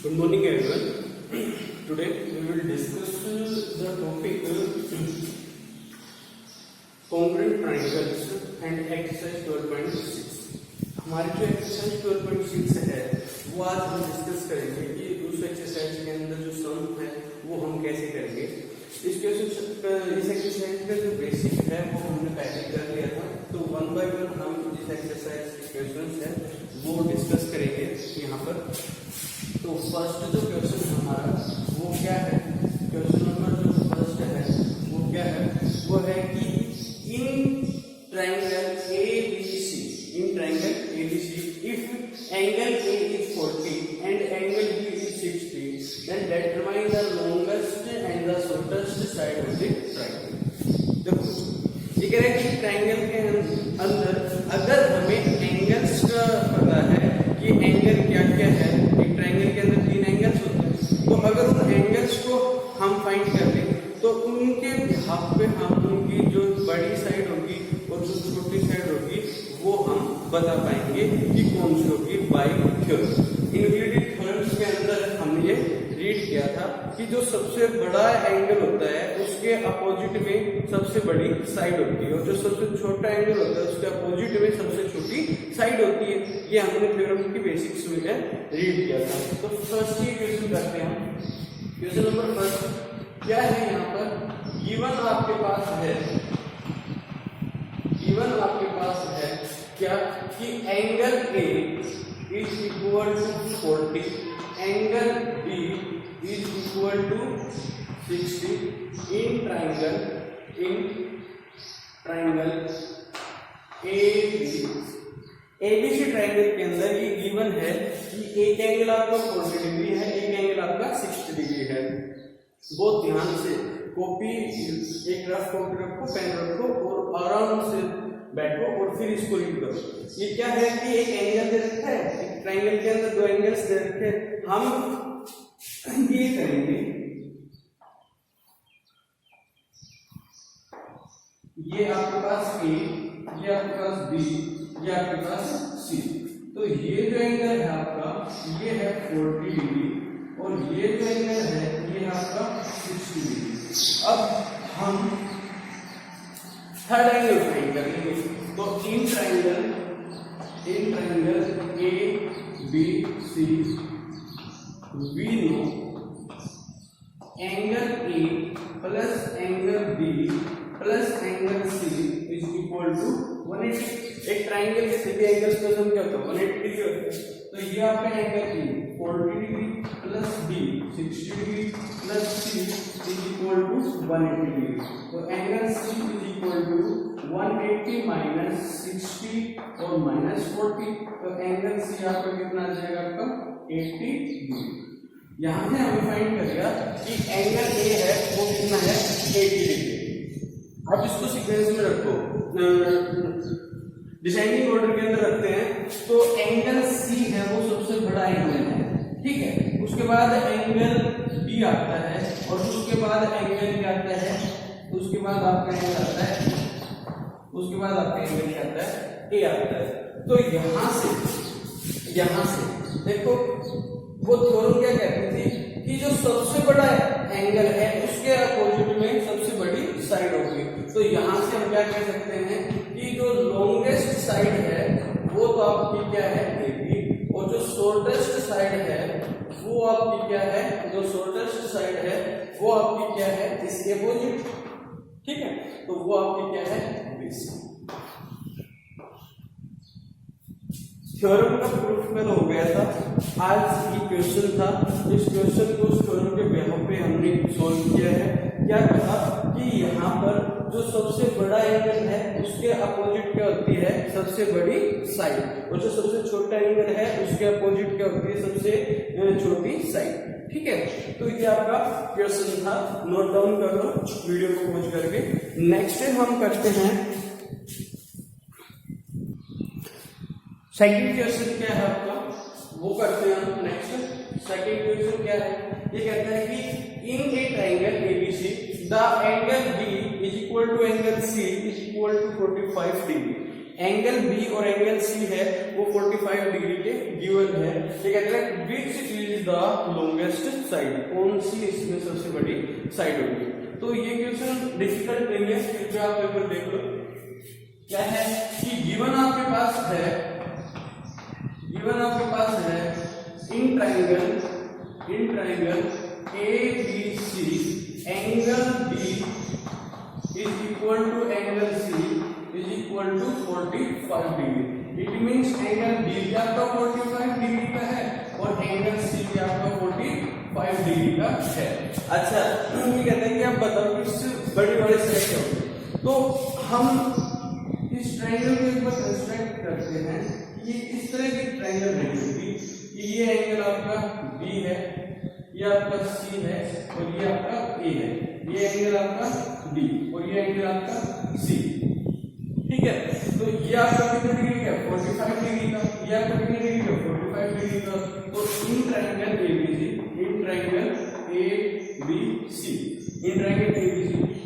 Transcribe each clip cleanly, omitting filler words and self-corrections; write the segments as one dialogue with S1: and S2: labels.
S1: Good morning everyone. Today we will discuss the topic congruent triangles and exercise 12.6. हमारी जो exercise 12.6 है वो आज हम डिस्कस करेंगे कि उस एक्सरसाइज के अंदर जो सम है वो हम कैसे करेंगे। इस एक्सरसाइज का जो बेसिक है वो हमने पहले कर लिया था, तो वन बाय वन हम इस एक्सरसाइज के क्वेश्चंस है वो डिस्कस करेंगे यहाँ पर। तो फर्स्ट जो क्वेश्चन हमारा वो क्या है, क्वेश्चन नंबर जो फर्स्ट है वो क्या है, वो है कि इन triangle ABC, in triangle ABC if angle A is 40 and angle B is 60, then determine the longest and the shortest side of the triangle। देखो ये कह रहा है कि ट्रायंगल के अंदर अगर हमें एंगल्स का पता है कि एंगल क्या क्या है, एक ट्रायंगल के अंदर 3 एंगल्स होते हैं, तो अगर उन एंगल्स को हम फाइंड कर लें तो उनके बिहाफ पे हम उनकी जो बड़ी साइड होगी और जो छोटी साइड होगी वो हम बता पाएंगे कि कौन सी होगी बाय थ्योरम। यूक्लिडियन थ्योरम्स के अंदर हमने ये रीड किया था कि जो सबसे बड़ा एंगल होता है उसके अपोजिट में सबसे बड़ी साइड होती है और जो सबसे छोटा एंगल होता है उसके अपोजिट में सबसे छोटी साइड होती है। ये हमने थ्योरम की बेसिक्स में रीड किया था। तो फर्स्ट ये क्वेश्चन करते हैं हम। क्वेश्चन नंबर फर्स्ट क्या है, यहाँ पर गिवन आपके पास है, गिवन आपके पास है क्या कि angle A is equal to 40, angle B is equal to 60 in triangle ABC triangle के अंदर ये गिवन है कि एक एंगल आपका 40 डिग्री है, एक एंगल आपका 60 डिग्री है। बहुत ध्यान से कॉपी, एक रफ कॉपी रखो, पेन रखो और आराम से बैठो और फिर इसको रीड करो। ये क्या है कि एक एंगल दे रखा है, एक ट्रायंगल के अंदर 2 एंगल्स दे रखे हैं। हम ये करेंगे, ये आपके पास A, ये आपके पास B, ये आपके पास C। तो ये जो एंगल है आपका ये है 40 डिग्री और ये जो एंगल है ये है आपका 60 डिग्री। अब हम थर्ड एंगल फाइंड करेंगे। तो in triangle A B C we know angle A plus angle B plus angle C is equal to 180। एक ट्रायंगल के सभी एंगल्स का सम क्या होता है 180 डिग्री होता है। तो ये आपका angle E 40 degree plus B 60 degree plus C is equal to 180 degree. तो angle C is equal to 180 minus 60 और माइनस 40। तो एंगल C आपका कितना आ जाएगा, आपका 80 डिग्री। यहाँ से हमें फाइंड करेगा कि एंगल A है वो कितना है 80 डिग्री। अब इसको सीक्वेंस में रखो, डिसेंडिंग ऑर्डर के अंदर रखते हैं। तो एंगल C है वो सबसे बड़ा एंगल है, ठीक है। उसके बाद एंगल B आता है और उसके बाद एंगल क्या आता है, उसके बाद आपका एंगल आता है, उसके बाद आपका एंगल क्या आता है A आता है। तो यहाँ से देखो वो थ्योरम क्या कहती थी कि जो सबसे बड़ा एंगल है उसके अपोजिट में सबसे बड़ी साइड होगी। तो यहाँ से हम क्या कह सकते हैं कि जो लॉन्गेस्ट साइड है वो तो आपकी क्या है AB और जो शॉर्टेस्ट साइड है वो आपकी क्या है, जो शॉर्टेस्ट साइड है वो आपकी क्या है इसके अपोजिट, ठीक है। तो वो आपकी क्या है BC। थ्योरम का प्रूफ कल हो गया था, आज ये क्वेश्चन था। इस क्वेश्चन को उस थ्योरम के बेसिस पे हमने सॉल्व किया है। क्या कहा कि यहाँ पर जो सबसे बड़ा एंगल है उसके अपोजिट क्या होती है सबसे बड़ी साइड और जो सबसे छोटा एंगल है उसके अपोजिट क्या होती है सबसे छोटी साइड, ठीक है। तो ये आपका क्वेश्चन था, नोट डाउन कर लो वीडियो को पॉज करके। नेक्स्ट हम करते हैं सेकंड क्वेश्चन। क्या है आपका वो करते हैं हम नेक्स्ट। सेकंड क्वेश्चन क्या है, ये कहता है कि in a triangle ABC the angle B is equal to angle C is equal to 45 degree. Angle B और एंगल सी है वो 45 डिग्री के गिवन है। ये कहते हैं which is the longest side, कौन सी इसमें सबसे बड़ी साइड होगी। तो ये क्वेश्चन डिफिकल्ट नहीं है, फिर भी आप पेपर देख लो। क्या है कि गिवन आपके पास है in triangle ABC angle B is equal to angle C is equal to 45 degree. It means angle B भी आपका 45 डिग्री का है और एंगल C भी आपका 45 डिग्री का है। अच्छा, ये कहते हैं कि आप बताओ कि इससे बड़ी साइड क्या होगी। तो हम इस ट्राइंगल को एक बार कंस्ट्रक्ट करते हैं। ये इस तरह की ट्राइंगल रहेगी कि ये एंगल आपका B है, ये आपका C है और ये आपका A है। ये एंगल आपका D और ये एंगल आपका C, ठीक है। तो ये आपका कितने डिग्री का, 45 डिग्री का, ये आपका कितने डिग्री का, 45 डिग्री का। तो in triangle ABC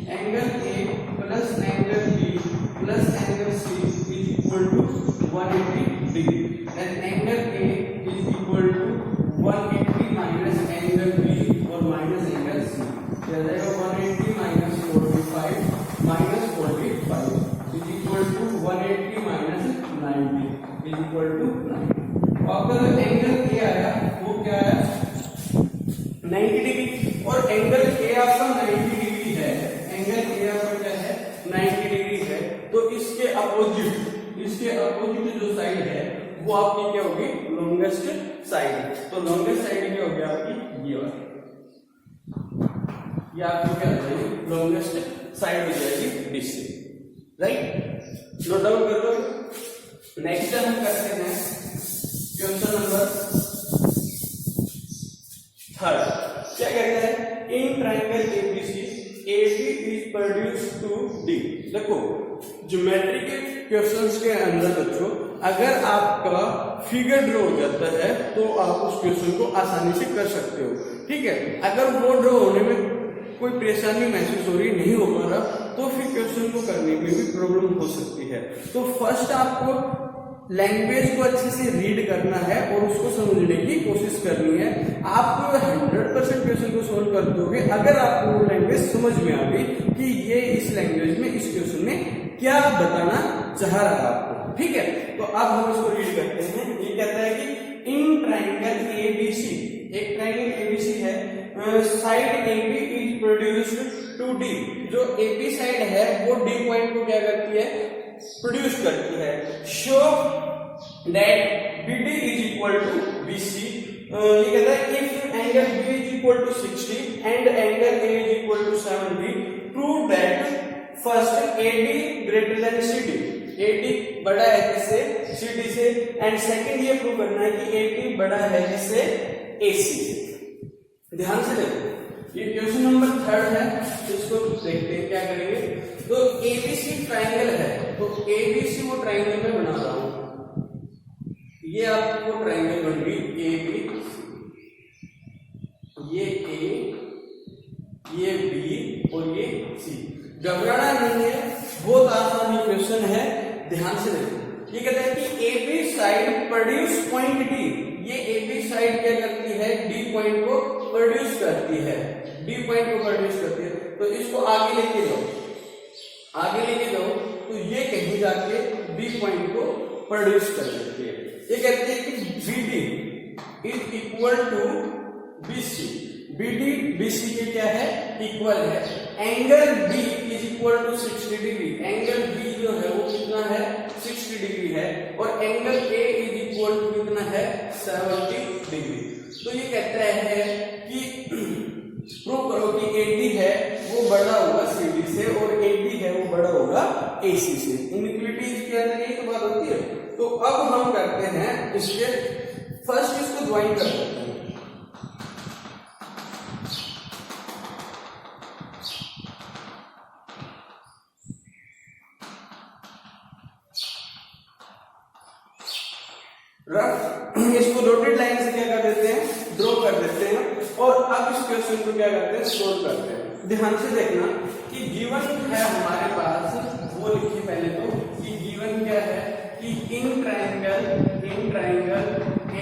S1: angle A plus angle B plus angle C is equal to 180 degree. And angle A is equal to 180 minus angle B और माइनस एंगल C। क्या जाएगा 180 minus 45 minus 45 is equal to 180 minus 90 is equal to 9। आपका जो angle A आया वो क्या आया 90 degree और एंगल A आपका 90 डिग्री है। एंगल A आपका क्या है 90 डिग्री है। तो इसके अपोजिट जो साइड है वो आपकी क्या होगी, लॉन्गेस्ट साइड। तो लॉन्गेस्ट साइड क्या होगी आपकी ये वाली, ये आपकी क्या हो जाएगी लॉन्गेस्ट साइड हो जाएगी BC, राइट। नोट डाउन कर लो। नेक्स्ट हम करते हैं क्वेश्चन नंबर 3। क्या कहता है in triangle ABC AB is produce to D। देखो ज्योमेट्री के क्वेश्चंस के अंदर बच्चों अगर आपका फिगर ड्रॉ हो जाता है तो आप उस क्वेश्चन को आसानी से कर सकते हो, ठीक है। अगर वो ड्रॉ होने में कोई परेशानी महसूस हो रही नहीं हो पा रहा तो फिर क्वेश्चन को करने में भी प्रॉब्लम हो सकती है। तो फर्स्ट आपको लैंग्वेज को अच्छे से रीड करना है और उसको समझने की कोशिश करनी है। आपको 100% क्वेश्चन को सोल्व कर दोगे अगर आपको वो लैंग्वेज समझ में आ गई कि ये इस लैंग्वेज में इस क्वेश्चन में क्या बताना चाह रहा है आपको, ठीक है। तो अब हम इसको रीड करते हैं। ये कहता है कि इन ट्राइंगल ABC, एक ट्राइंगल ABC है, side AB is produced to D। जो AB साइड है वो D पॉइंट को क्या करती है, प्रोड्यूस करती है। Show that BD is equal to BC। ये कहता है if angle B is equal to 60 and angle A is equal to 70 prove that first AD greater than CD, AD बड़ा है किससे, CD से। एंड सेकंड ये प्रूव करना है कि AD बड़ा है किससे, AC से। ध्यान से देखो ये क्वेश्चन नंबर 3 है, इसको देखते हैं क्या करेंगे। तो ABC ट्राइंगल है, तो ABC वो ट्राइंगल में बना रहा हूं। ये आपको ट्राइंगल बन गई AB, ये A, ये B और ये C। घबराना नहीं है, बहुत आसान क्वेश्चन है, ध्यान से देखो। ये कहता है कि AB side produce point D। ये AB साइड क्या करती है, D पॉइंट को प्रोड्यूस करती है, D पॉइंट को प्रोड्यूस करती है। तो इसको आगे लेके जाओ, तो ये कहीं जाके B पॉइंट को प्रोड्यूस कर देती है। ये कहते हैं कि BD is equal to BC। BD BC के क्या है, इक्वल है। Angle B is equal to 60 degree. Angle B जो है वो कितना है, 60 डिग्री है। और angle A is equal to कितना है, 70 डिग्री। तो ये कहता है कि प्रूव करो कि AD है वो बड़ा होगा CD से और AD है वो बड़ा होगा AC से। इनइक्वालिटीज के अंदर यही तो बात होती है। तो अब हम करते हैं इसके फर्स्ट इसको ज्वाइन कर देते हैं। रफ इसको डॉटेड लाइन से क्या कर देते हैं, ड्रॉ कर देते हैं। और अब इस क्वेश्चन को क्या करते हैं, सोल्व करते हैं। ध्यान से देखना कि गिवन है हमारे पास, वो लिखिए पहले तो कि गिवन क्या है, triangle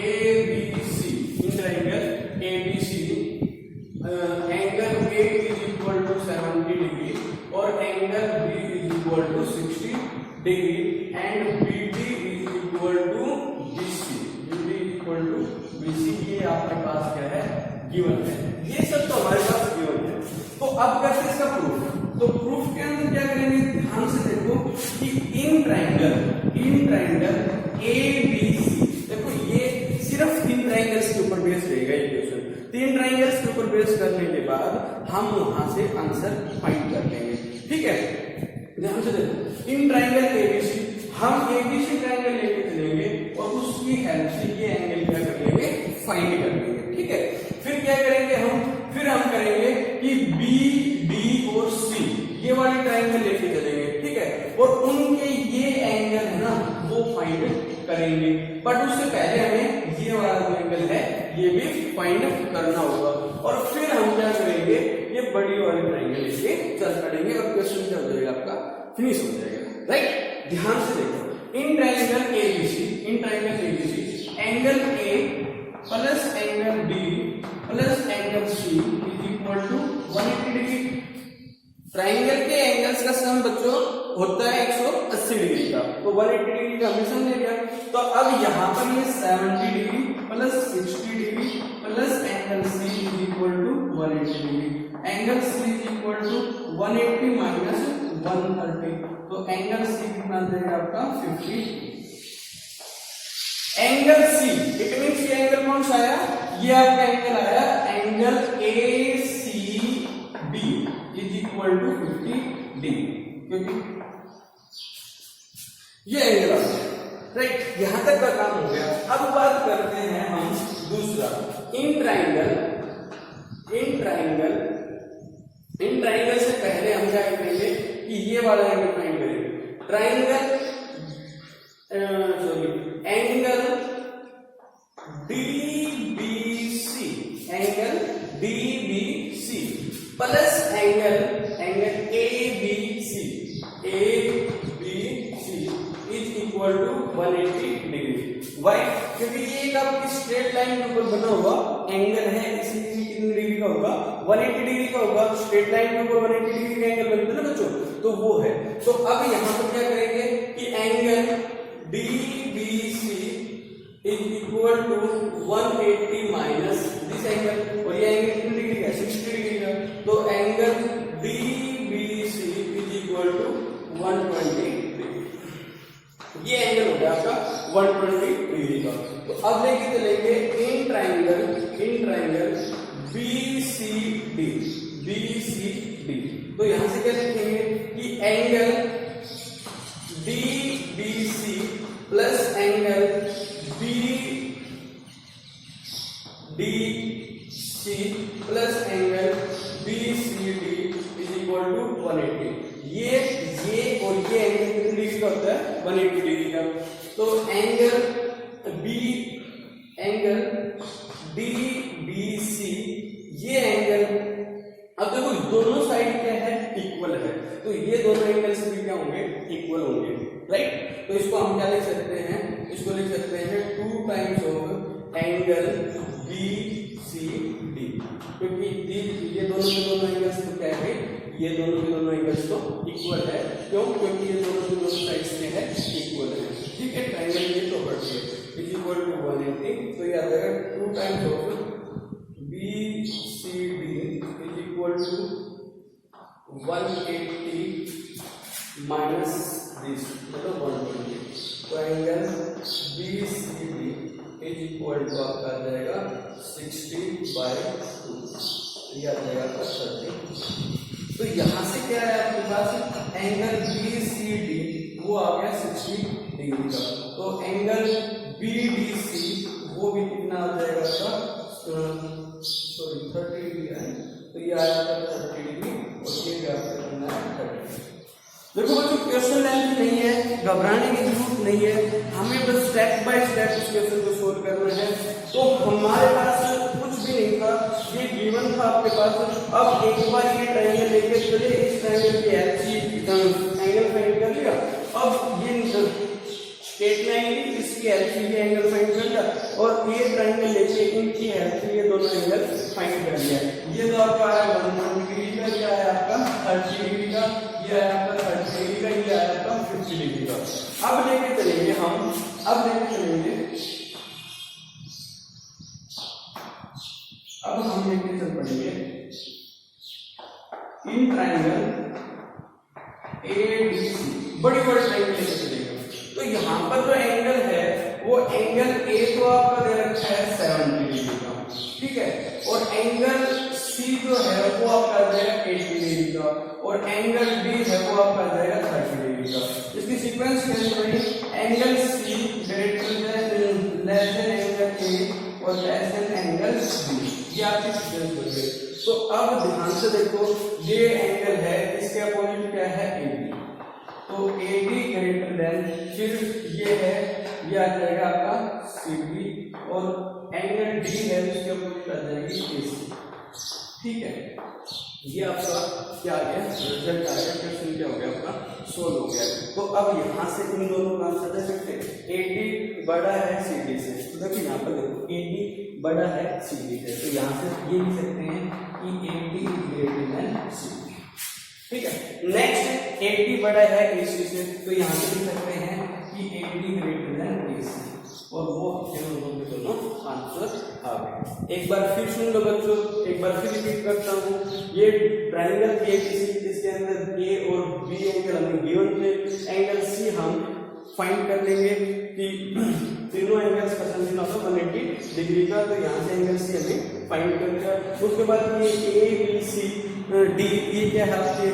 S1: ABC, in triangle ABC angle A is equal to 70 degree और angle B is equal to 60 degree and BD is equal to BC, BD is equal to BC, ये आपके पास क्या है, गिवन है। ये सब तो हमारे पास गिवन है। तो अब करते हैं इसका प्रूफ। तो प्रूफ के अंदर क्या करेंगे, ध्यान से देखो कि इन ट्राइंगल ABC, देखो ये सिर्फ 3 ट्राइंगल्स के ऊपर बेस रहेगा ये क्वेश्चन। 3 ट्राइंगल्स के ऊपर बेस करने के बाद हम वहां से आंसर फाइंड कर लेंगे, ठीक है। ध्यान से देखो, इन ट्राइंगल ABC हम ABC ट्राइंगल लेके चलेंगे और उसकी हेल्प से ये एंगल क्या कर लेंगे, फाइंड कर लेंगे, ठीक है। फिर क्या करेंगे हम करेंगे कि B, D और C ये वाले ट्राइंगल लेके चलेंगे, ठीक है, और उनके ये एंगल है ना वो फाइंड करेंगे। बट उससे पहले हमें ये वाला जो एंगल है ये भी फाइंड करना होगा और फिर हम क्या करेंगे, ये बड़ी वाली ट्राइंगल लेके चल पड़ेंगे और क्वेश्चन क्या हो जाएगा, आपका फिनिश हो जाएगा, राइट। ध्यान से देखो, in triangle ABC angle A plus angle B plus angle C is equal to 180 degree. Triangle के एंगल्स का सम बच्चों होता है 180 डिग्री का, तो 180 डिग्री का हमें समझ गया। तो अब यहाँ पर ये 70 degree plus 60 degree plus angle C is equal to 180 degree. Angle C is equal to 180 minus 130, तो एंगल C कितना देगा आपका 50। एंगल C, इट मींस ये एंगल कौन सा आया, ये आपका एंगल आया angle ACB is equal to 50 degree, क्योंकि ये एंगल आ गया, राइट। यहां तक का काम हो गया। अब बात करते हैं हम दूसरा, इन ट्राइंगल से पहले हम क्या करेंगे कि ये वाला एंगल फाइंड करेंगे। Angle DBC plus angle ABC is equal to 180 degree. Why, क्योंकि ये एक आपकी स्ट्रेट लाइन के ऊपर बना हुआ एंगल है, इसीलिए कितनी डिग्री का होगा, 180 डिग्री का होगा। स्ट्रेट लाइन के ऊपर 180 डिग्री का एंगल बनता है ना बच्चों, तो वो है। तो अब यहाँ पर क्या करेंगे कि angle DBC is equal to 180 minus this angle, और ये एंगल कितनी डिग्री का, 60 डिग्री का, तो angle DBC is equal to 120 degree. ये एंगल हो गया आपका 120 डिग्री का। तो अब लेके चलेंगे इन ट्राइंगल BCD। तो यहां से क्या लिखेंगे कि angle DBC plus angle BDC plus angle BCD is equal to 180। ये और ये एंगल कितनी डिग्री का होता है, 180 डिग्री का। तो एंगल DBC ये एंगल, अब देखो दोनों साइड क्या है, इक्वल है, तो ये दोनों एंगल्स भी क्या होंगे, इक्वल होंगे, राइट। तो इसको हम क्या लिख सकते हैं, इसको लिख सकते हैं 2 टाइम्स ऑफ एंगल BCD, क्योंकि ये दोनों एंगल्स तो क्या है, ये दोनों एंगल्स तो इक्वल है। क्यों, क्योंकि ये दोनों साइड्स के हैं इक्वल है, ठीक है। ट्रायंगल ये प्रॉपर्टी है, इज इक्वल टू 180, तो ये आ जाएगा 2 times of BCD is equal to 180 minus this, मतलब 120। तो एंगल BCD इज इक्वल टू आपका आ जाएगा 60/2, ये आ जाएगा आपका 30। तो यहां से क्या है आपके पास, एंगल BCD वो आ गया 60 डिग्री का। तो एंगल BDC वो भी कितना आ जाएगा आपका, सॉरी 30 डिग्री है, तो ये आया 30 डिग्री और ये भी आपका करना है 30। देखो बच्चों क्वेश्चन लेंथ नहीं है, घबराने की जरूरत नहीं है, हमें बस स्टेप बाय स्टेप इस क्वेश्चन को सोल्व करना है। तो हमारे पास कुछ भी नहीं था, ये गिवन था आपके पास। अब एक बार ये ट्रायंगल लेके चले, इस ट्रायंगल की एंगल फाइंड कर लिया। अब ये स्ट्रेट लाइन ली, इसकी हेल्प से ये एंगल फाइंड कर लिया और ये ट्रायंगल लेके इनकी हेल्प से ये दोनों एंगल फाइंड कर लिया। ये तो आपका आया 1 डिग्री का, ये आया आपका 30 डिग्री का, ये आया आपका 30 डिग्री का, ये आया आपका 50 डिग्री का। अब लेके चलेंगे हम, अब लेके चलेंगे, अब हम लेके चल पड़ेंगे इन ट्रायंगल ABC, बड़ी बड़ी ट्रायंगल लेके चलेंगे। तो यहाँ पर जो एंगल है वो एंगल A तो आपका दे रखा है 70 डिग्री का, ठीक है, और एंगल C जो है वो आपका जाएगा 80 डिग्री का, और एंगल B है वो आपका जाएगा 30 डिग्री का। इसकी सीक्वेंस कैसे, angle C greater than less than angle A और लेस देन एंगल B, ये आपकी सीक्वेंस हो गई। तो अब ध्यान से देखो, ये एंगल है, इसके अपोजिट क्या है AB, तो AB ग्रेटर देन, फिर ये है, ये आ जाएगा आपका CD, और एंगल D है उसके अपोजिट आ जाएगी AC, ठीक है। ये आपका क्या आ गया, रिजल्ट आ गया, क्वेश्चन क्या हो गया आपका, सोल्व हो गया। तो अब यहाँ से इन दोनों का आंसर दे सकते हैं, AD बड़ा है CD से, तो देखिए यहाँ पर देखो AD बड़ा है CD से, तो यहाँ से ये लिख सकते हैं कि AD ग्रेटर देन CD, ठीक है। नेक्स्ट AD बड़ा है AC से, तो यहाँ से लिख सकते हैं कि AD ग्रेटर देन AC, और वो दोनों आंसर आ गए। एक बार फिर सुन लो बच्चों, एक बार फिर रिपीट करता हूँ, ये ट्रायंगल ABC, इसके अंदर A और B एंगल हमें गिवन थे, एंगल C हम फाइंड कर लेंगे कि तीनों एंगल्स का सम होगा 180 डिग्री का, तो यहाँ से एंगल C हमें फाइंड कर लिया। उसके बाद ये ABC D, ये क्या है आपके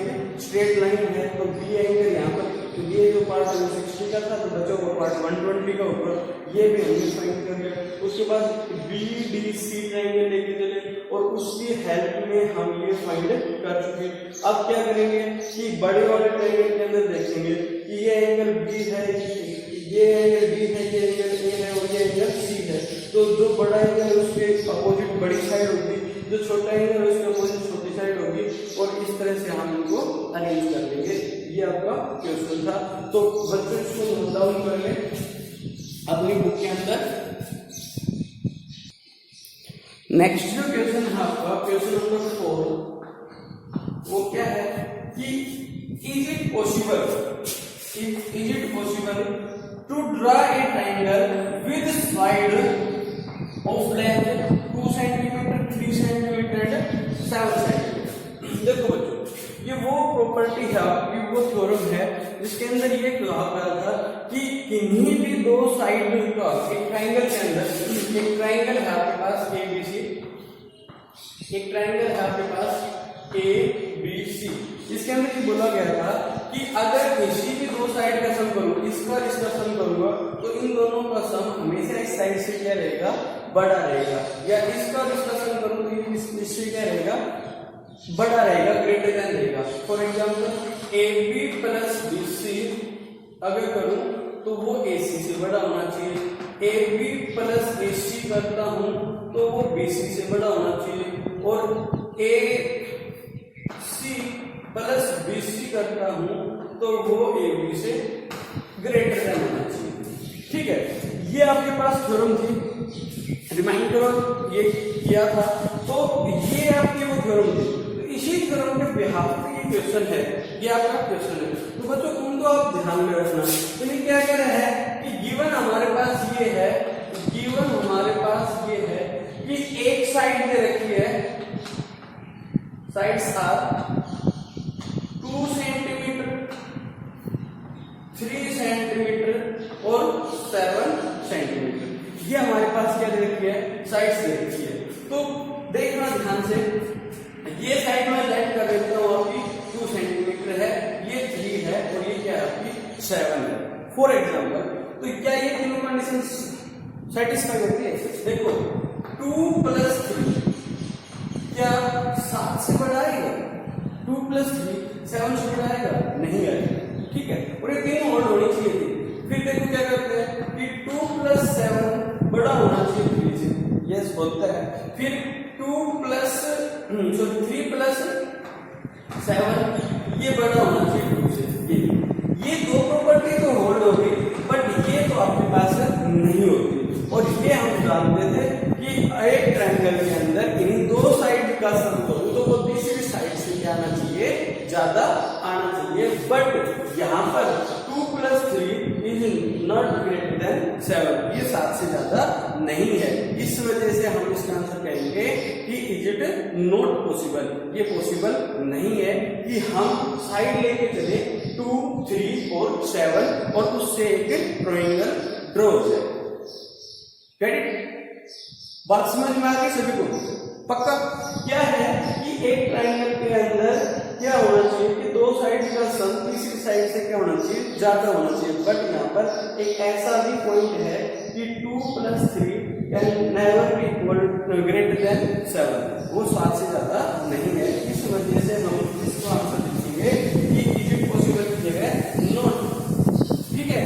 S1: स्ट्रेट लाइन है, तो B एंगल यहाँ पर, ये जो पार्ट 60 का था तो बच्चों को पार्ट 120 का ऊपर, ये भी हमने फाइंड कर लिया। उसके बाद BDC ट्रायंगल लेके चले और उसकी हेल्प में हम ये फाइंड कर चुके। अब क्या करेंगे कि बड़े वाले ट्रायंगल के अंदर देखेंगे कि ये एंगल B है, ये एंगल B है, ये एंगल A है और ये एंगल C है। तो जो बड़ा एंगल है उसके अपोजिट बड़ी साइड होगी, जो छोटा एंगल है उसके अपोजिट छोटी साइड होगी, और इस तरह से हम इनको अरेंज कर लेंगे। ये आपका क्वेश्चन था। तो बच्चों इसको नोट डाउन कर ले अपनी बुक के अंदर। नेक्स्ट जो क्वेश्चन है आपका क्वेश्चन नंबर 4, वो क्या है कि is it possible to draw a triangle with side of length 2 centimetre, 3 centimetre and 7 centimetre. देखो बच्चों, ये वो प्रॉपर्टी है आपकी, वो थ्योरम है जिसके अंदर ये कहा गया था कि किन्हीं भी दो साइड का एक ट्रायंगल के अंदर, एक ट्रायंगल है आपके पास ABC, एक ट्रायंगल है आपके पास ABC, इसके अंदर ये बोला गया था कि अगर किसी भी दो साइड का सम करूं, इसका सम करूंगा, तो इन दोनों का सम हमेशा इस साइड से क्या रहेगा, बड़ा रहेगा, या इसका सम करूं तो इससे क्या रहेगा, बड़ा रहेगा, ग्रेटर देन रहेगा। For example AB plus BC अगर करूं तो वो AC से बड़ा होना चाहिए, AB प्लस AC करता हूं तो वो BC से बड़ा होना चाहिए, और AC प्लस BC करता हूं तो वो AB से ग्रेटर देन होना चाहिए, ठीक है। ये आपके पास थ्योरम थी, रिमाइंड करो ये किया था, तो ये आपकी वो थ्योरम थी। इसी थ्योरम के बिहाफ पे ये क्वेश्चन है, ये आपका क्वेश्चन है। तो बच्चों उनको आप ध्यान में रखना। तो ये क्या कह रहा है कि गिवन हमारे पास ये है, गिवन हमारे पास ये है कि एक साइड दे रखी है, साइड्स आर 2 सेंटीमीटर, 3 सेंटीमीटर और 7 सेंटीमीटर। ये हमारे पास क्या दे रखी है, साइड्स दे रखी है। तो देखना ध्यान से, ये साइड में लाइन कर देता हूं आपकी 2 सेंटीमीटर है, ये 3 है और ये क्या है आपकी 7 है। फॉर एग्जाम्पल, तो क्या ये तीनों कंडीशन सेटिस्फाई होती है? देखो 2 प्लस 3 क्या 7 से बड़ा आएगा? 2 प्लस 3 7 से बड़ा आएगा? नहीं आएगा, ठीक है। और ये तीनों होल्ड होनी चाहिए थी। फिर देखो क्या करते हैं कि 2 प्लस 7 बड़ा होना चाहिए 3 से, यस होता है। फिर 3 प्लस 7 ये बड़ा होना चाहिए 2 से। ये दो प्रॉपर्टी तो होल्ड हो गई, बट ये तो 7, ये 7 से ज्यादा नहीं है। इस वजह से हम इसका आंसर कहेंगे कि इज इट नॉट पॉसिबल, ये पॉसिबल नहीं है कि हम साइड लेके चले 2, 3 और 7 और उससे एक ट्रायंगल ड्रॉ हो जाए। बात समझ में आ गई सभी को? पक्का? क्या है कि एक ट्रायंगल के अंदर क्या होना चाहिए कि दो साइड का सम तीसरी साइड से क्या होना चाहिए, ज्यादा होना चाहिए। बट यहाँ पर एक ऐसा भी पॉइंट है कि 2 + 3 can never be equal greater than 7, वो 7 से ज्यादा नहीं है। इस वजह से हम इसको आंसर लिखेंगे कि इज इट पॉसिबल की जगह नॉट। ठीक है,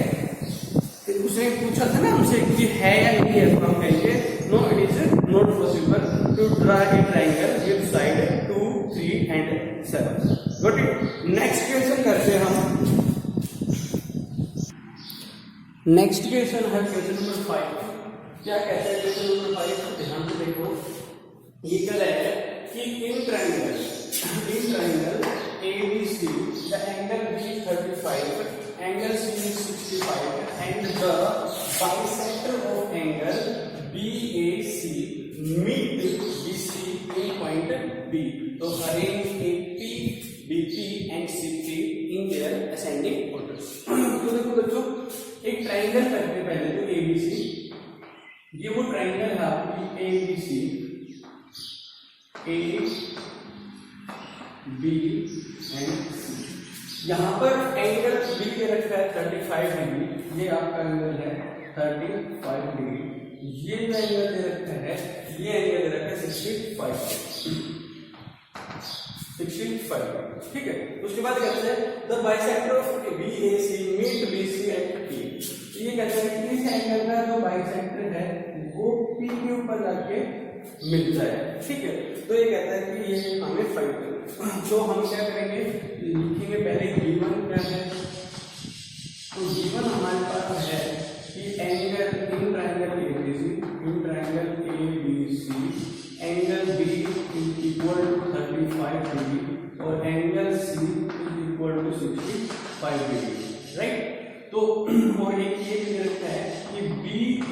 S1: उसने पूछा था ना हमसे कि है या नहीं है, तो हम कहेंगे no it is not possible to draw a triangle with side 2, 3 and 7। Got it? Next question करते हैं हम। नेक्स्ट क्वेश्चन है क्वेश्चन नंबर 5। क्या कहता है क्वेश्चन नंबर 5? ध्यान से देखो, ये कह रहा है कि इन triangle ABC the angle B is 35, angle C is 65 and the bisector of angle BAC meet BC in point B. तो arrange AP, BP and CP in their ascending orders. तो देखो बच्चों, एक ट्रायंगल करते हैं पहले तो ABC, ये वो ट्रायंगल है आपकी ABC, A, B and C। यहाँ पर एंगल B के रखा है 35 डिग्री, ये आपका एंगल है 35 डिग्री। ये जो एंगल दे रखा है, ये एंगल दे रखा है 65। ठीक है, उसके बाद कहते हैं the bisector of BAC meet BC at P। ये कहते हैं कि इस एंगल का जो बाइसेक्टर है वो P के ऊपर जाके मिल जाए। ठीक है, तो ये कहता है कि ये हमें फाइंड करना। तो हम क्या करेंगे, लिखेंगे पहले गिवन क्या है। तो गिवन हमारे पास है कि angle in triangle ABC angle B is equal to 35 degree और angle C is equal to 65 degree, right. तो और एक ये भी रखा है कि BAP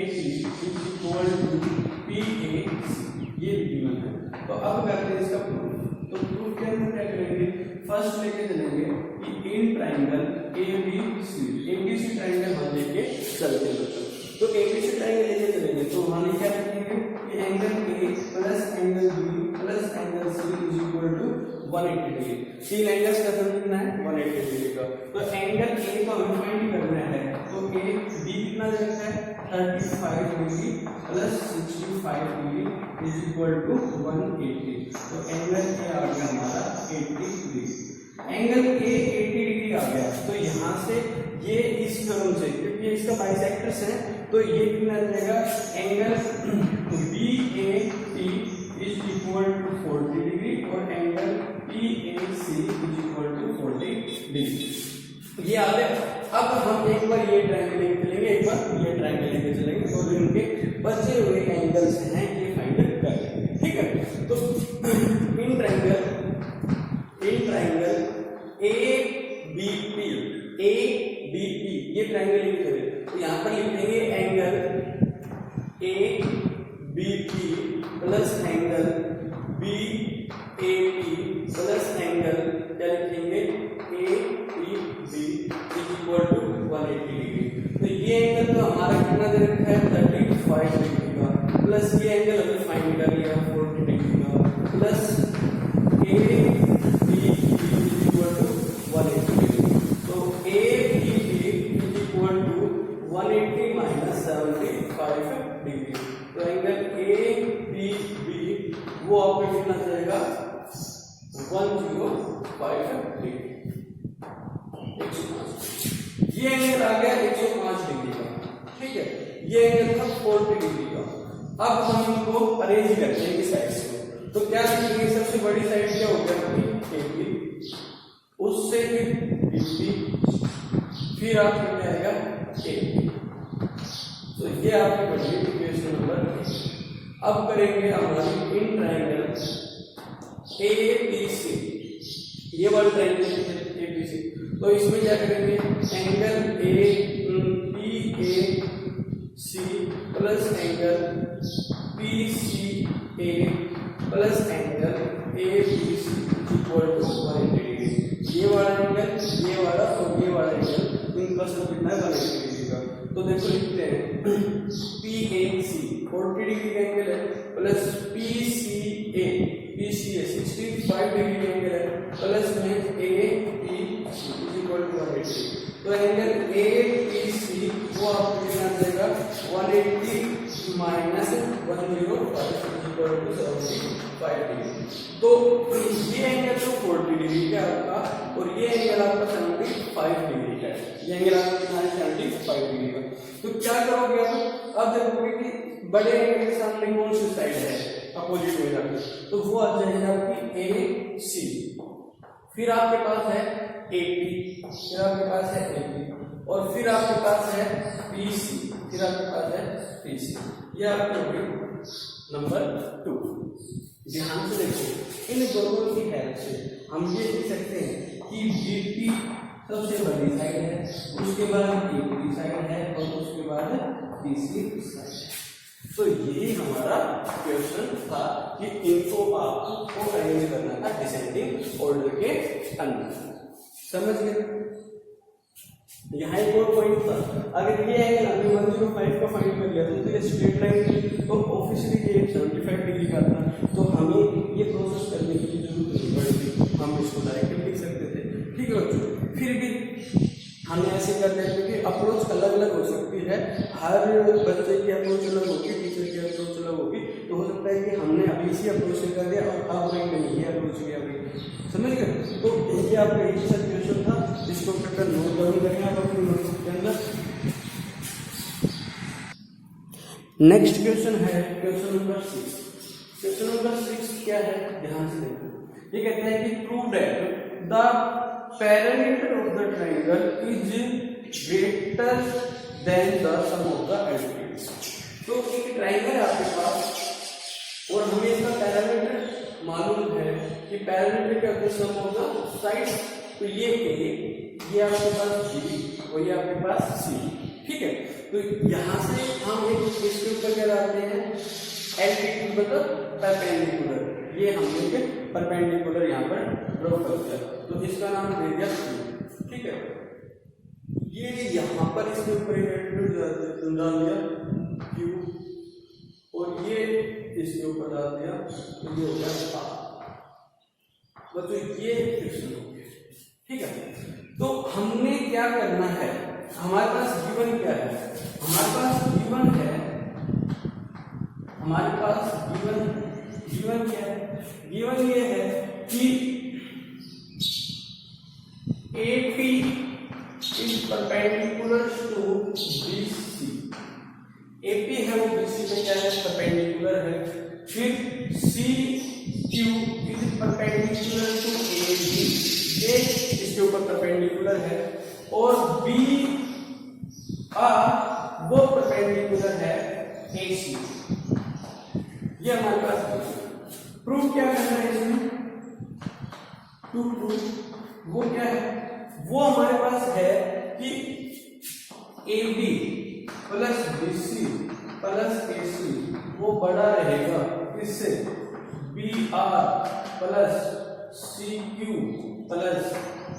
S1: is equal to PAC, ये गिवन है। तो अब करते हैं इसका प्रूफ। तो प्रूफ के अंदर क्या करेंगे, फर्स्ट लेके चलेंगे कि इन ट्रायंगल ABC ट्रायंगल हम लेके चलते हैं बच्चों। तो ABC ट्रायंगल लेके चलेंगे तो हम क्या लिखेंगे कि angle A plus angle B plus angle C is equal to 180 degree. तीन एंगल्स का सम कितना है, 180 डिग्री का। तो एंगल A को हमें फाइंड करना है, तो B कितना दे रखा है 35 degree plus 65 degree is equal to 180। तो एंगल A आ गया हमारा 80 डिग्री। एंगल A 80 डिग्री आ गया, तो यहाँ से ये इस टर्म से, क्योंकि ये इसका बाइसेक्टर्स है, तो ये कितना आ जाएगा, angle BAP is equal to 40 degree और angle PAC is equal to 40 degree. ये आ गया। अब हम एक बार ये ट्रायंगल लेके चलेंगे, एक बार ये ट्रायंगल लेके चलेंगे, और इनके बचे हुए एंगल्स हैं ये फाइंड करेंगे। ठीक है, तो इन ट्रायंगल ABP ये ट्रायंगल लेके चले, तो यहाँ पर लिखेंगे angle ABP plus angle BAP plus angle क्या लिखेंगे APB is equal to 180 degree. तो ये एंगल तो हमारा कितना दे रखा है 35 डिग्री का, प्लस ये एंगल हमने फाइंड कर लिया 40 डिग्री का, plus ABB is equal to 180 degree. तो ABB is equal to 180 minus 75 degree. तो एंगल ABB वो आपको कितना जाएगा 105 डिग्री। ये एंगल आ गया 105 डिग्री का। ठीक है, ये एंगल था 40 डिग्री का। अब हम इनको अरेंज करते हैं इस साइड से। तो क्या लिखेंगे, सबसे बड़ी साइड क्या हो गया अपनी AB, उससे BC, फिर आपका क्या आएगा AB। तो ये आपकी बड़ी इक्वेशन नंबर 1। अब करेंगे हमारी इन ट्रायंगल ABC, ये वाला ट्रायंगल ABC। तो इसमें क्या करेंगे, angle A P A C plus angle P C A plus angle A B C equal to 180 degree. ये वाला एंगल, ये वाला और ये वाला एंगल, इनका सब कितना है 180 डिग्री का। तो देखो लिखते हैं पी ए सी 40 डिग्री का एंगल है plus P C A 65 degree का एंगल है प्लस में A P C equal to 180। तो एंगल ए पी सी वो आपको कितना देगा 180 माइनस 105 इक्वल टू 75 डिग्री। तो ये एंगल तो 40 डिग्री का आपका और ये एंगल आपका 75 डिग्री का है। ये एंगल आपका कितना है 75 डिग्री का। तो क्या करोगे आप, अब देखोगे कि बड़े एंगल के सामने कौन सी साइड है अपोजिट में जाके, तो वो आ जाएगी आपकी ए सी, फिर आपके पास है ए पी, फिर आपके पास है ए पी और फिर आपके पास है पी सी, फिर आपके पास है पी सी। ये आपकी होगी नंबर 2। ध्यान से देखो, इन दोनों की हेल्प से हम ये लिख सकते हैं कि बीपी सबसे बड़ी साइड है, उसके बाद एपी साइड है और उसके बाद पीसी साइड है। तो यही हमारा क्वेश्चन था कि इनको आपको अरेंज करना था डिसेंडिंग ऑर्डर के अंदर। समझ गए? यहाँ एक और पॉइंट था, अगर ये एंगल हमने 105 का फाइंड कर लिया तो ये स्ट्रेट लाइन थी, तो ऑब्वियसली ये 75 डिग्री का था, तो हमें ये प्रोसेस करने की जरूरत नहीं पड़ती, हम इसको डायरेक्ट लिख सकते थे। ठीक है बच्चों, फिर भी हमने ऐसे कर लिया क्योंकि अप्रोच अलग अलग हो सकती है, हर बच्चे की अप्रोच अलग होगी, टीचर की अप्रोच अलग होगी। तो हो सकता है कि हमने अभी इसी अप्रोच से कर दिया और अब नहीं ये अप्रोच किया अभी, समझ गए? तो ये आपका एक ही क्वेश्चन था, इसको पेपर नोट डाउन करना है अपनी नोटबुक के अंदर। नेक्स्ट क्वेश्चन है क्वेश्चन नंबर 6। क्वेश्चन नंबर 6 क्या है, ध्यान से देखो। ये कहते हैं कि prove that the parameter of the triangle is greater than the sum of the altitudes. तो एक ट्रायंगल है आपके पास और हमें इसका पैरामीटर मालूम है कि पैरामीटर क्या होता है, सम ऑफ द साइड्स। तो ये ए, ये आपके पास बी और ये आपके पास सी। ठीक है, तो यहां से हम एक इसके ऊपर क्या लाते हैं, एल्टीट्यूड मतलब परपेंडिकुलर। ये हमने परपेंडिकुलर यहाँ पर ड्रॉ कर दिया, तो इसका नाम दे दिया क्यू। ठीक है, ये यहाँ पर इसके ऊपर एल्टीट्यूड डाल दिया क्यू और ये इसके ऊपर डाल दिया, तो ये हो गया आर। तो ये क्वेश्चन हो गया। ठीक है, तो हमने क्या करना है, हमारे पास गिवन क्या है, हमारे पास गिवन है, हमारे पास गिवन क्या है, गिवन ये है कि AP is perpendicular to BC। AP है वो BC में क्या है, परपेंडिकुलर है। फिर CQ is perpendicular to AB, ये इसके ऊपर परपेंडिकुलर है और BR वो परपेंडिकुलर है AC। ये हमारे पास प्रूफ क्या करना है इसमें, टू प्रूफ वो क्या है, वो हमारे पास है कि AB plus BC plus AC वो बड़ा रहेगा इससे BR plus CQ plus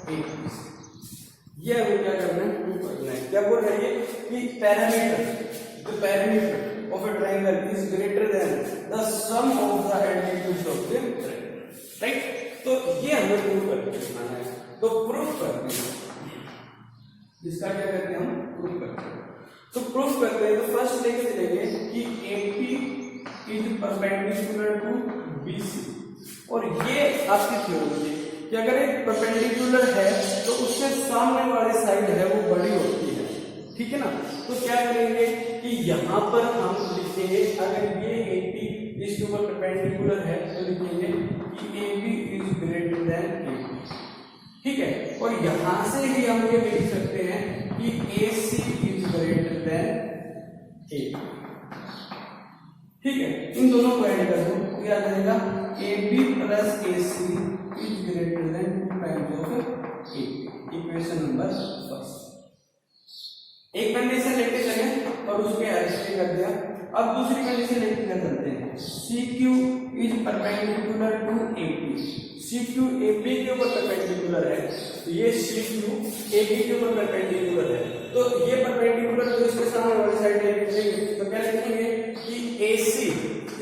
S1: AP। ये हमें क्या करना है, प्रूफ करना है। क्या बोल रही है कि parameter of a triangle is greater than the sum of the altitudes of the triangle, right? तो ये हमें प्रूफ करके दिखाना है। तो प्रूफ करते हैं, इसका क्या करते हैं हम, प्रूफ करते हैं। तो प्रूफ करते हैं, तो फर्स्ट लेके चलेंगे कि AP is perpendicular to BC और ये आपकी थ्योरी है कि अगर एक परपेंडिकुलर है तो उसके सामने वाली साइड है वो बड़ी होती है। ठीक है ना, तो क्या करेंगे कि यहाँ पर हम लिखेंगे, अगर ये AP इसके ऊपर परपेंडिकुलर है तो लिखेंगे कि AB is greater then AP। ठीक है, और यहां से ही हम ये लिख सकते हैं कि AC is greater then AP। ठीक है, इन दोनों को ऐड कर दो, क्या आ जाएगा, AB plus AC is greater then 2 times of AP। Equation number first. एक कंडीशन लेके चले और उसके एल्सियम कर दिया। अब दूसरी कंडीशन लेके क्या करते हैं, CQ is perpendicular to AP। CQ AB के ऊपर परपेंडिकुलर है, तो ये CQ AB के ऊपर परपेंडिकुलर है, तो ये परपेंडिकुलर जो इसके सामने वाली साइड लिखेंगे तो क्या लिखेंगे कि AC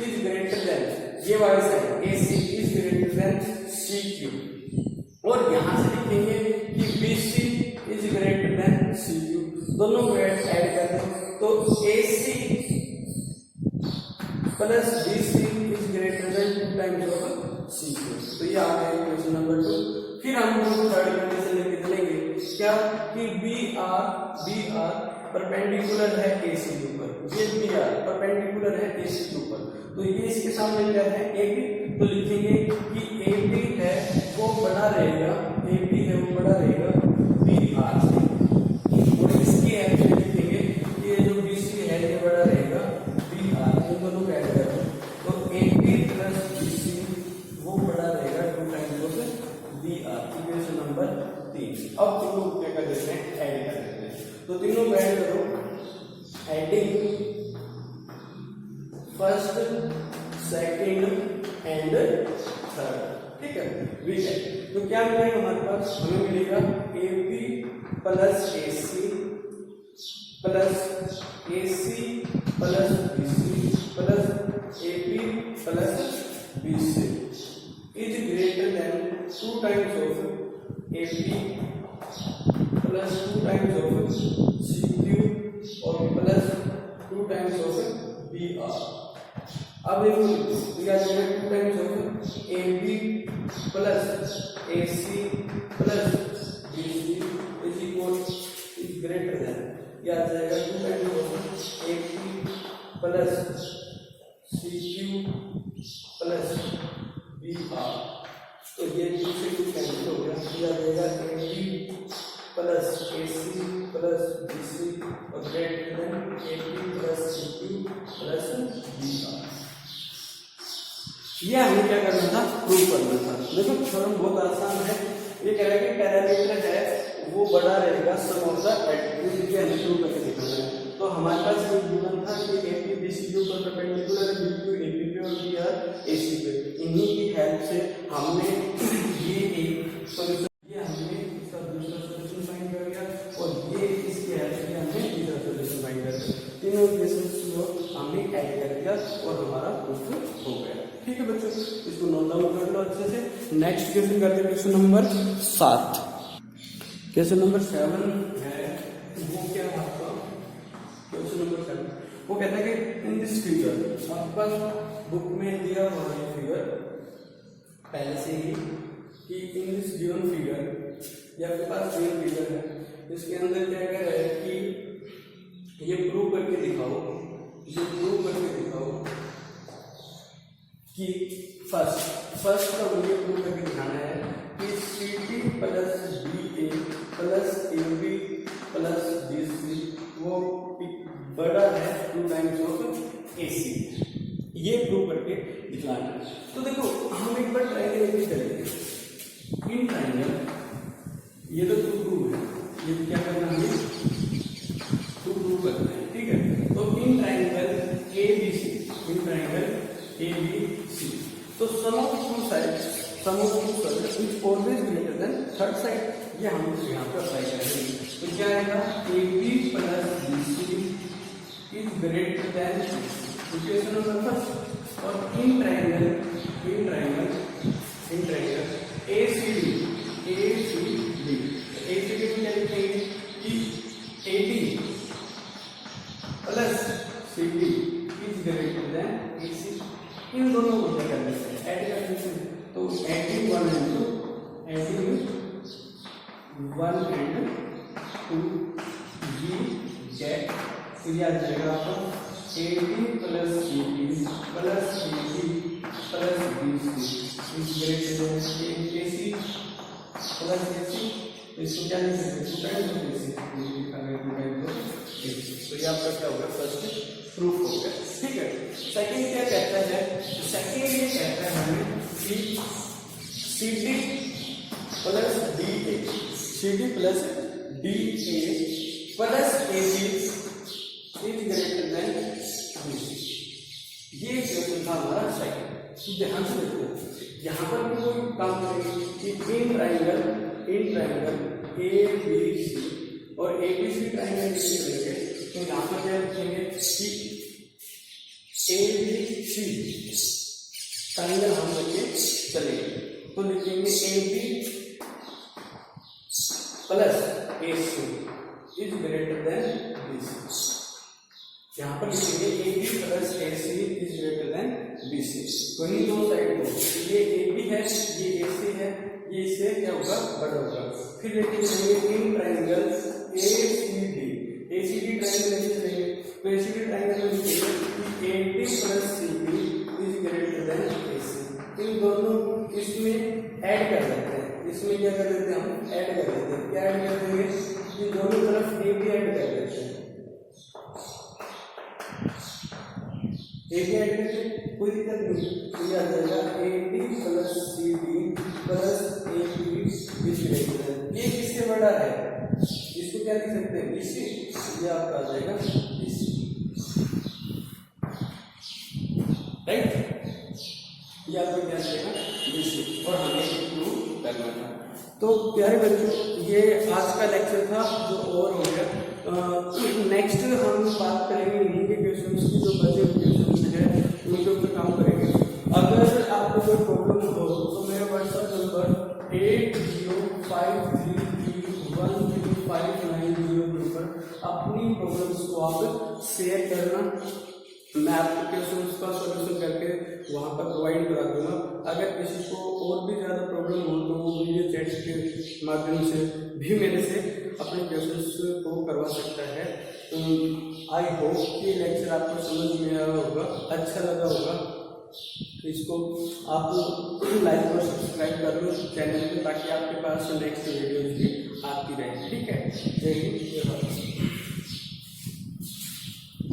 S1: इज ग्रेटर देन, ये वाली side AC is greater then CQ, और यहां से लिखेंगे कि BC is greater then CQ। दोनों को ऐड कर दें तो AC plus BC is greater then 2 times of CQ। तो ये आ गया इक्वेशन नंबर 2। फिर हम थर्ड कंडीशन लेके चलेंगे क्या कि BR परपेंडिकुलर है AC के ऊपर, ये BR परपेंडिकुलर है AC के ऊपर, तो ये इसके सामने क्या है AB, तो लिखेंगे कि AB है वो बड़ा रहेगा, AB है वो बड़ा रहेगा BR से, और इसकी एवरेज लिखेंगे कि ये जो BC है ये बड़ा रहेगा BR, इन दोनों को ऐड कर दो तो AB प्लस BC वो बड़ा रहेगा 2 times of BR। Equation number 3। अब तीनों को क्या कर देते हैं, ऐड कर देते हैं, तो तीनों को ऐड करो, adding first second and third, ठीक है वीक। तो क्या मिलेगा हमारे पास, हमें मिलेगा AB plus AC plus AC plus BC plus AB plus BC is greater then 2 times of AB plus 2 times of CQ और प्लस 2 टाइम्स ऑफ BR। अब देखो क्या होगा, 2 times of AB plus AC plus BC is equal is greater then, क्या आ जाएगा 2 times of AB plus CQ plus BR। तो ये 2 से 2 कैंसिल हो गया, क्या आ जाएगा AB plus AC plus BC और greater than AB plus CQ plus BR। ये हमें क्या करना था, प्रूव करना था। देखो थ्योरम बहुत आसान है, ये कह रहा है कि पैरामीटर है वो बड़ा रहेगा सम ऑफ द एट्रिब्यूट, ये हमें प्रूव करके दिखाना है। तो हमारे पास एक गिवन था कि AP BC के ऊपर परपेंडिकुलर है, BQ AB पे और BR AC पे, इन्हीं की हेल्प से हमने ये एक सॉल्यूशन, ये हमने इसका दूसरा सॉल्यूशन फाइंड कर लिया, और ये इसकी हेल्प से हमने तीसरा सॉल्यूशन फाइंड कर लिया। तीनों इक्वेशंस को हमने ऐड कर दिया और हमारा प्रूफ हो गया। ठीक है बच्चों, इसको नोट डाउन कर लो अच्छे से। नेक्स्ट क्वेश्चन करते हैं, क्वेश्चन नंबर 7। क्वेश्चन नंबर 7 है वो क्या है आपका, क्वेश्चन नंबर 7 वो कहता है कि इन दिस फिगर, आपके पास बुक में दिया हुआ है फिगर पहले से ही कि इन दिस गिवन फिगर, ये आपके पास गिवन फिगर है, इसके अंदर क्या कह रहा है कि ये प्रूव करके दिखाओ, ये प्रूव करके दिखाओ कि फर्स्ट का मुझे प्रूव करके दिखाना है कि CD plus BA plus AB plus BC वो बड़ा है 2 टाइम्स ऑफ AC, ये प्रूव करके दिखाना है। तो देखो हम एक बार ट्रायंगल लेके चलेंगे, इन ट्रायंगल ये तो प्रूव है, ये क्या करना है, प्रूव करना है, ठीक है। तो in triangle ABC, in triangle ABC, तो sum of two sides, sum of two sides is always greater than third side, ये हम यहाँ पे अप्लाई करेंगे। तो क्या आएगा, AB plus BC is greater then, equation number first. और इन ट्रायंगल ACD में क्या लिखेंगे कि AD plus CD is greater then AC। इन दोनों को क्या करना है, ऐड करना है, तो एडिंग 1 and 2, एडिंग 1 and 2 ये गेट, तो ये आ जाएगा आपका AD plus CD plus AC plus BC is greater then AC plus AC। इसको क्या लिख सकते हैं, 2 टाइम्स ऑफ AC, ये लिखा गया 2 टाइम्स ऑफ AC। तो ये आपका क्या होगा, फर्स्ट प्रूफ हो गया, ठीक है। सेकंड क्या कहता है, सेकंड ये कहता है हमें कि CD plus BA, CD plus DA plus AB is greater then BC। ये क्वेश्चन था हमारा सेकंड। ध्यान से देखो, यहाँ पर भी कोई काम करेंगे कि इन ट्राइंगल ABC और ABC ट्राइंगल करेंगे, तो यहाँ पर क्या लिखेंगे कि ABC ट्राइंगल हम लेके चलेंगे, तो लिखेंगे AB plus AC is greater then BC। यहाँ पर लिखेंगे AB plus AC is greater then BC। तो इन दो साइड को, ये AB है, ये AC है, ये इससे क्या होगा, बड़ा होगा। फिर लेके चलेंगे इन ट्राइंगल ACD ट्राइंगल लेके चलेंगे, तो ACD ट्राइंगल में लिखेंगे AB plus CB is greater then AC। इन दोनों इसमें ऐड कर देते हैं, इसमें क्या कर देते हैं, हम ऐड कर देते हैं। क्या ऐड कर देंगे, ये दोनों तरफ AB ऐड कर देते हैं, AB ऐड करके कोई दिक्कत नहीं, तो ये आ जाएगा AB plus CD plus AB is greater then. ये किससे बड़ा है, इसको क्या लिख सकते हैं, BC। ये आपका आ जाएगा BC, राइट। ये आपको क्या आएगा BC, और हमें प्रूव करना था। तो प्यारे बच्चों, ये आज का लेक्चर था जो ओवर हो गया। नेक्स्ट हम बात करेंगे इन्हीं के क्वेश्चंस की, जो बचे हुए क्वेश्चंस हैं उनके ऊपर काम करेंगे। अगर आपको कोई प्रॉब्लम हो तो मेरा व्हाट्सएप नंबर 8053313590 पर अपनी प्रॉब्लम्स को आप शेयर करना, मैं आपको क्वेश्चंस का सॉल्यूशन करके वहाँ पर प्रोवाइड करा दूंगा। अगर किसी को और भी ज़्यादा प्रॉब्लम हो तो वो वीडियो चैट के माध्यम से भी मेरे से अपने क्वेश्चंस को करवा सकता है। आई होप कि लेक्चर आपको समझ में आया होगा, अच्छा लगा होगा। इसको आप लाइक और सब्सक्राइब कर लो चैनल पे, ताकि आपके पास नेक्स्ट वीडियोज भी आती रहे। ठीक है, जय हिंद, जय भारत।